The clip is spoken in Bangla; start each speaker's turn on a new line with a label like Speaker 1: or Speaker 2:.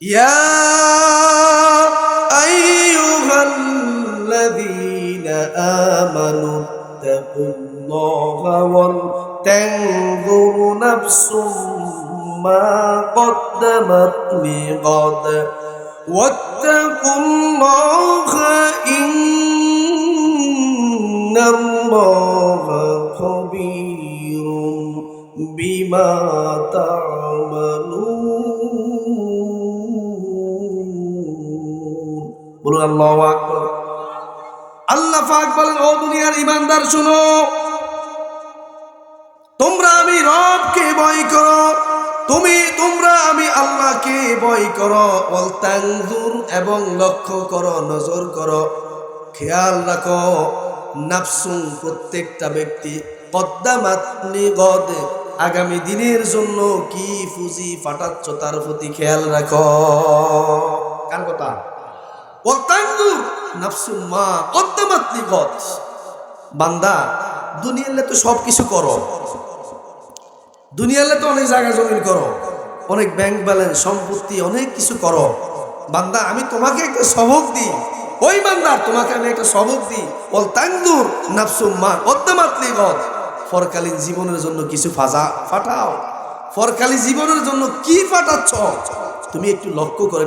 Speaker 1: ইয়া আইয়ুহাল্লাযীনা আমানু তাকুল্লাহা ওয়াল তানজুর নাফসুম মা কদ্দামাত লিগাদ ওয়াত্তাকুল্লাহা ইন্নাল্লাহা খাবীরুম বিমা তা'মালুন। বলুন আল্লাহু আকবার। আল্লাহ পাক বলেন, ও দুনিয়ার ঈমানদার শুনো, তোমরা আমি রবকে ভয় করো, তোমরা আমি আল্লাহকে ভয় করো। ওয়াল তানজুর, এবং লক্ষ্য করো, নজর করো, খেয়াল রাখো, নাফসুন, প্রত্যেকটা ব্যক্তি, কদ্দামাত লিগাদ, আগামী দিনের জন্য কি পুঁজি ফাটাচ্ছ তার প্রতি খেয়াল রাখো। কার কথা? ওয়াল তানজুর নাফসুম মা কদ্দামাত লিগাদ। বান্দা, দুনিয়াতে তো সব কিছু করো, দুনিয়াতে তো অনেক জায়গা জমিন করো, অনেক ব্যাংক ব্যালেন্স, সম্পত্তি, অনেক কিছু করো। বান্দা, আমি তোমাকে একটা সবক দিই, ওই বান্দার তোমাকে আমি একটা সবক দিই। ওয়াল তানজুর নাফসুম মা কদ্দামাত লিগাদ, পরকালীন জীবনের জন্য কিছু ফাটাও। পরকালীন জীবনের জন্য কি ফাটাচ্ছ তুমি একটু লক্ষ্য করে